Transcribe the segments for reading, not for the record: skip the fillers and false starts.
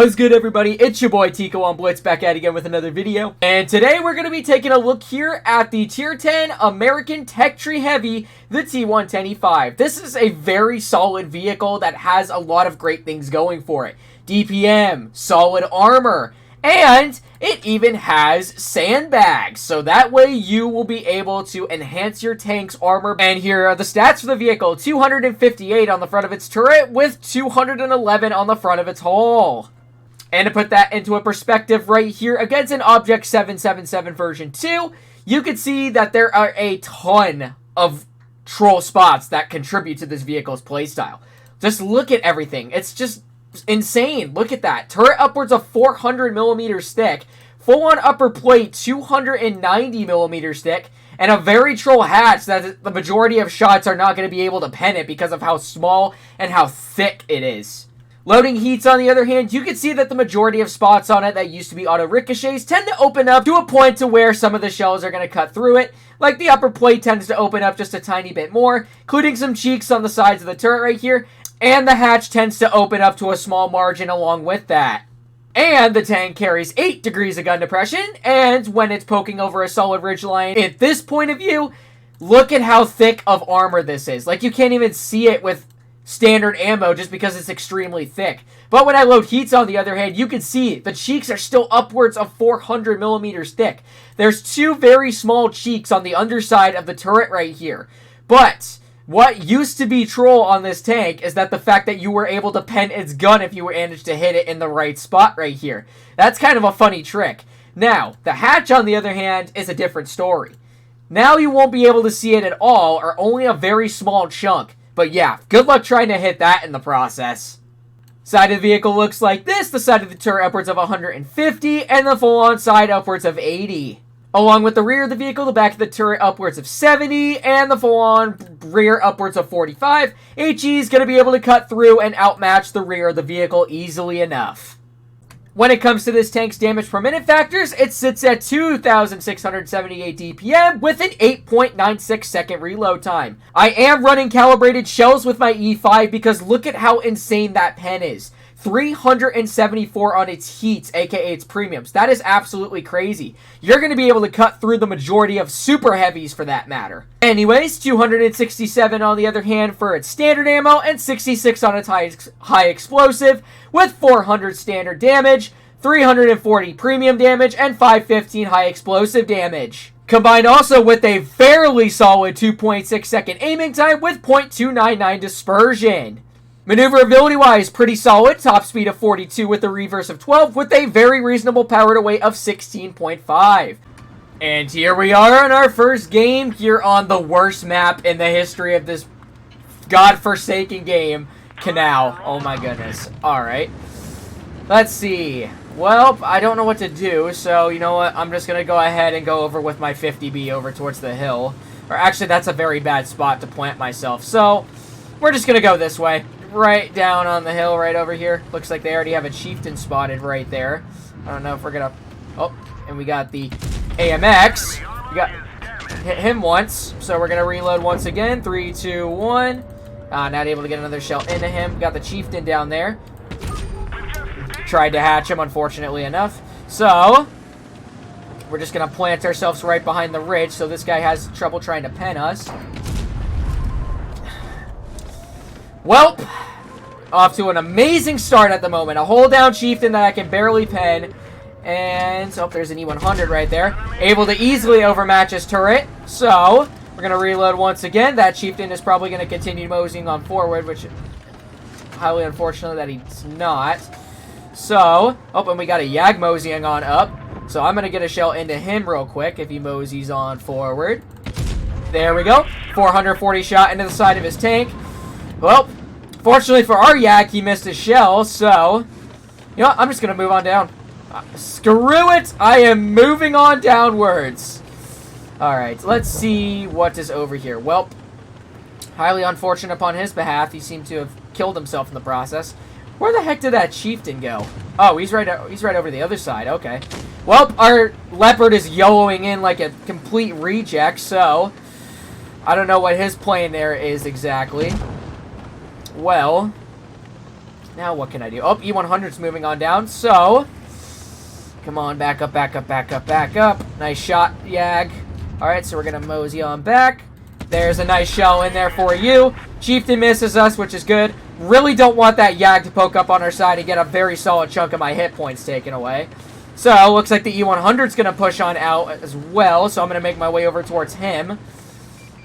What's good, everybody? It's your boy Tico on Blitz, back at it again with another video. And today we're going to be taking a look here at the Tier 10 American Tech Tree Heavy, the T110E5. This is a very solid vehicle that has a lot of great things going for it. DPM, solid armor, and it even has sandbags. So that way you will be able to enhance your tank's armor. And here are the stats for the vehicle. 258 on the front of its turret with 211 on the front of its hull. And to put that into a perspective right here, against an Object 777 version 2, you can see that there are a ton of troll spots that contribute to this vehicle's playstyle. Just look at everything. It's just insane. Look at that. Turret upwards of 400 millimeters thick, full-on upper plate 290 millimeters thick, and a very troll hatch that the majority of shots are not going to be able to pen it because of how small and how thick it is. Loading heats, on the other hand, you can see that the majority of spots on it that used to be auto ricochets tend to open up to a point to where some of the shells are going to cut through it. Like the upper plate tends to open up just a tiny bit more, including some cheeks on the sides of the turret right here. And the hatch tends to open up to a small margin along with that. And the tank carries 8 degrees of gun depression, and when it's poking over a solid ridgeline, at this point of view, look at how thick of armor this is. Like, you can't even see it with standard ammo just because it's extremely thick. But when I load heats, on the other hand, you can see the cheeks are still upwards of 400 millimeters thick. There's 2 very small cheeks on the underside of the turret right here. But what used to be troll on this tank is that the fact that you were able to pen its gun if you managed to hit it in the right spot right here. That's kind of a funny trick. Now, the hatch, on the other hand, is a different story. Now you won't be able to see it at all, or only a very small chunk. But yeah, good luck trying to hit that in the process. Side of the vehicle looks like this. The side of the turret upwards of 150, and the full-on side upwards of 80. Along with the rear of the vehicle, the back of the turret upwards of 70, and the full-on rear upwards of 45. HE is going to be able to cut through and outmatch the rear of the vehicle easily enough. When it comes to this tank's damage per minute factors, it sits at 2,678 DPM with an 8.96 second reload time. I am running calibrated shells with my E5 because look at how insane that pen is. 374 on its heats, aka its premiums. That is absolutely crazy. You're going to be able to cut through the majority of super heavies for that matter. Anyways, 267 on the other hand for its standard ammo, and 66 on its high explosive, with 400 standard damage, 340 premium damage, and 515 high explosive damage. Combined also with a fairly solid 2.6 second aiming time with 0.299 dispersion. Maneuverability-wise, pretty solid. Top speed of 42 with a reverse of 12 with a very reasonable power to weight of 16.5. And here we are in our first game here on the worst map in the history of this godforsaken game, Canal. Oh my goodness. Alright. Let's see. Well, I don't know what to do, so you know what? I'm just going to go ahead and go over with my 50B over towards the hill. Or actually, that's a very bad spot to plant myself. So, we're just going to go this way. Right down on the hill right over here. Looks like they already have a chieftain spotted right there. I don't know if we're gonna... Oh, and we got the AMX. We got hit him once. So we're gonna reload once again. 3, 2, 1. Not able to get another shell into him. Got the chieftain down there. Tried to hatch him, unfortunately enough. So we're just gonna plant ourselves right behind the ridge so this guy has trouble trying to pen us. Welp, off to an amazing start at the moment. A hold down chieftain that I can barely pen. And, oh, there's an E100 right there. Able to easily overmatch his turret. So, we're going to reload once again. That chieftain is probably going to continue moseying on forward, which is highly unfortunate that he's not. So, oh, and we got a Yag moseying on up. So, I'm going to get a shell into him real quick if he moseys on forward. There we go. 440 shot into the side of his tank. Well, fortunately for our Yak, he missed his shell, so, you know what, I'm just going to move on down. Screw it! I am moving on downwards. Alright, let's see what is over here. Well, highly unfortunate upon his behalf. He seemed to have killed himself in the process. Where the heck did that chieftain go? Oh, he's right over the other side. Okay. Well, our leopard is YOLOing in like a complete reject, so I don't know what his plan there is exactly. Well, Now what can I do? Oh, E100's moving on down. So, come on, back up, back up, back up, back up. Nice shot, Yag. All right, so we're going to mosey on back. There's a nice shell in there for you. Chieftain misses us, which is good. Really don't want that Yag to poke up on our side and get a very solid chunk of my hit points taken away. So, looks like the E100's going to push on out as well, so I'm going to make my way over towards him.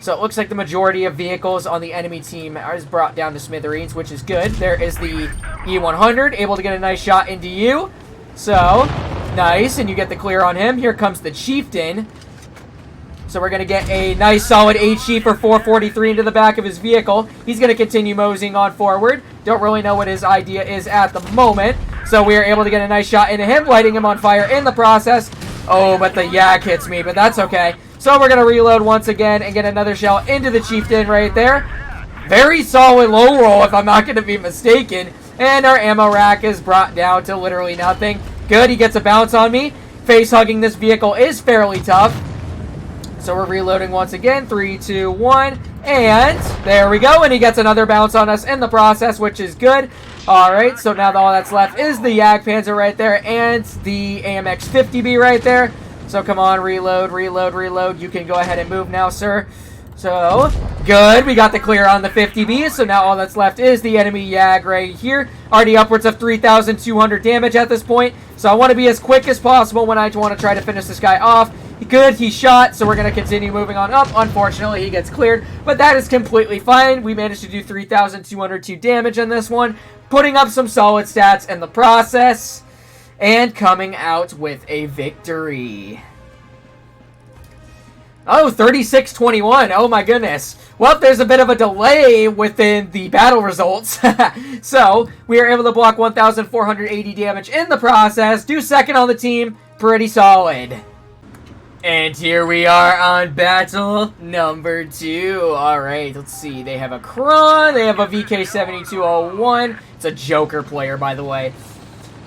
So, it looks like the majority of vehicles on the enemy team is brought down to smithereens, which is good. There is the E100, able to get a nice shot into you. So, nice, and you get the clear on him. Here comes the Chieftain. So we're going to get a nice solid HE for 443 into the back of his vehicle. He's going to continue moseying on forward. Don't really know what his idea is at the moment. So we are able to get a nice shot into him, lighting him on fire in the process. Oh, but the Yak hits me, but that's okay. So we're going to reload once again and get another shell into the Chieftain right there. Very solid low roll, if I'm not going to be mistaken. And our ammo rack is brought down to literally nothing. Good, he gets a bounce on me. Face hugging this vehicle is fairly tough. So we're reloading once again. 3, 2, 1. And there we go. And he gets another bounce on us in the process, which is good. Alright, so now all that's left is the Jagdpanzer right there and the AMX 50B right there. So come on, reload, reload, reload. You can go ahead and move now, sir. So, good. We got the clear on the 50B. So now all that's left is the enemy Yag right here. Already upwards of 3,200 damage at this point. So I want to be as quick as possible when I want to try to finish this guy off. Good, he shot, so we're going to continue moving on up. Unfortunately, he gets cleared, but that is completely fine. We managed to do 3,202 damage on this one, putting up some solid stats in the process, and coming out with a victory. Oh, 36-21. Oh my goodness. Well, there's a bit of a delay within the battle results. So, we are able to block 1,480 damage in the process, do second on the team, pretty solid. And here we are on battle number 2. Alright, let's see. They have a Kron. They have a VK7201. It's a Joker player, by the way.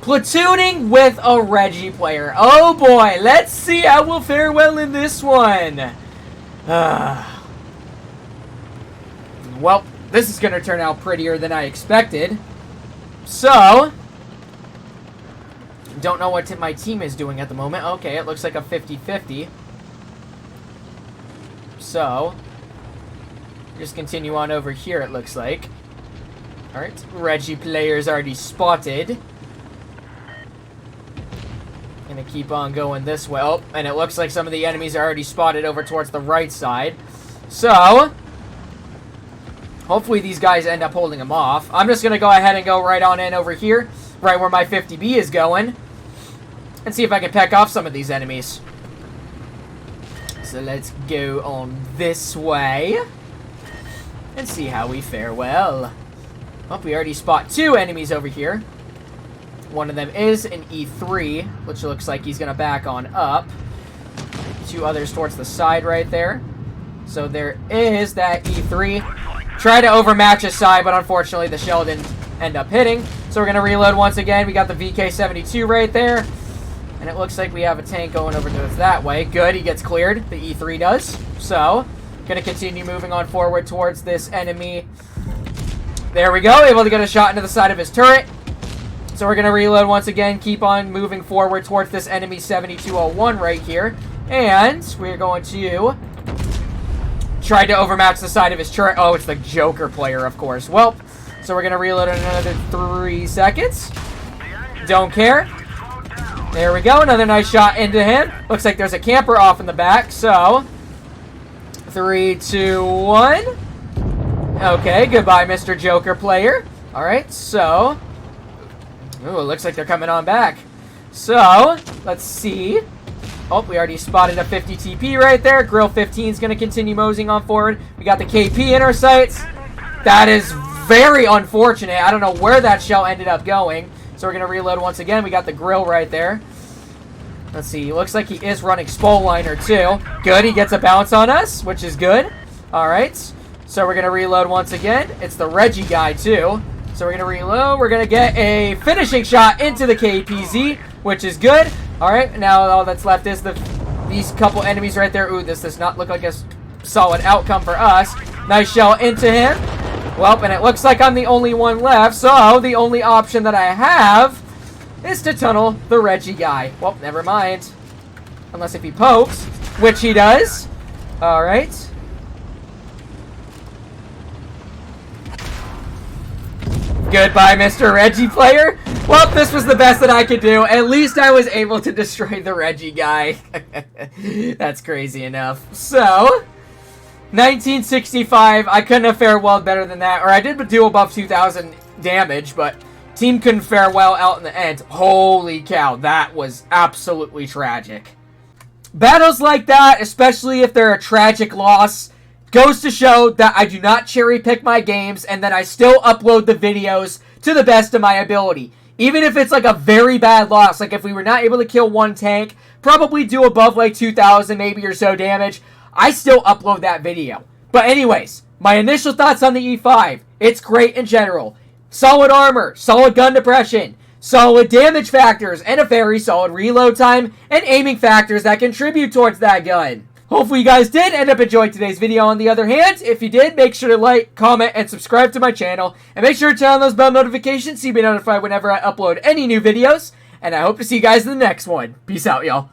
Platooning with a Reggie player. Oh boy, let's see how we'll fare well in this one. Well, this is going to turn out prettier than I expected. So, don't know what my team is doing at the moment. Okay, it looks like a 50-50. So, just continue on over here, it looks like. Alright, Reggie player's already spotted. Gonna keep on going this way. Oh, and it looks like some of the enemies are already spotted over towards the right side. So, hopefully these guys end up holding them off. I'm just gonna go ahead and go right on in over here, right where my 50B is going, and see if I can peck off some of these enemies. So let's go on this way and see how we fare well. Oh, we already spot 2 enemies over here. One of them is an E3, which looks like he's going to back on up. 2 others towards the side right there. So there is that E3. Try to overmatch his side, but unfortunately the shell didn't end up hitting. So we're going to reload once again. We got the VK72 right there. And it looks like we have a tank going over to us that way. Good, he gets cleared. The E3 does. So, going to continue moving on forward towards this enemy. There we go. Able to get a shot into the side of his turret. So we're going to reload once again. Keep on moving forward towards this enemy 7201 right here. And we're going to try to overmatch the side of his turret. Oh, it's the Joker player, of course. Well, so we're going to reload in another 3 seconds. Don't care. There we go, another nice shot into him. Looks like there's a camper off in the back, so 3, 2, 1. Okay, goodbye, Mr. Joker player. Alright, so, ooh, it looks like they're coming on back. So, let's see. Oh, we already spotted a 50 TP right there. Grill 15 is going to continue moseying on forward. We got the KP in our sights. That is very unfortunate. I don't know where that shell ended up going. So we're going to reload once again. We got the grill right there. Let's see. Looks like he is running Spole Liner too. Good. He gets a bounce on us, which is good. All right. So we're going to reload once again. It's the Reggie guy too. So we're going to reload. We're going to get a finishing shot into the KPZ, which is good. All right. Now all that's left is these couple enemies right there. Ooh, this does not look like a solid outcome for us. Nice shell into him. Well, and it looks like I'm the only one left, so the only option that I have is to tunnel the Reggie guy. Well, never mind. Unless if he pokes, which he does. Alright. Goodbye, Mr. Reggie player. Well, this was the best that I could do. At least I was able to destroy the Reggie guy. That's crazy enough. So, 1965. I couldn't have fared well better than that. Or I did do above 2,000 damage, but team couldn't fare well out in the end. Holy cow, that was absolutely tragic. Battles like that, especially if they're a tragic loss, goes to show that I do not cherry pick my games and that I still upload the videos to the best of my ability. Even if it's like a very bad loss, like if we were not able to kill one tank, probably do above like 2,000 maybe or so damage, I still upload that video. But anyways, my initial thoughts on the E5, it's great in general. Solid armor, solid gun depression, solid damage factors, and a very solid reload time and aiming factors that contribute towards that gun. Hopefully you guys did end up enjoying today's video. On the other hand, if you did, make sure to like, comment, and subscribe to my channel. And make sure to turn on those bell notifications so you'll be notified whenever I upload any new videos. And I hope to see you guys in the next one. Peace out, y'all.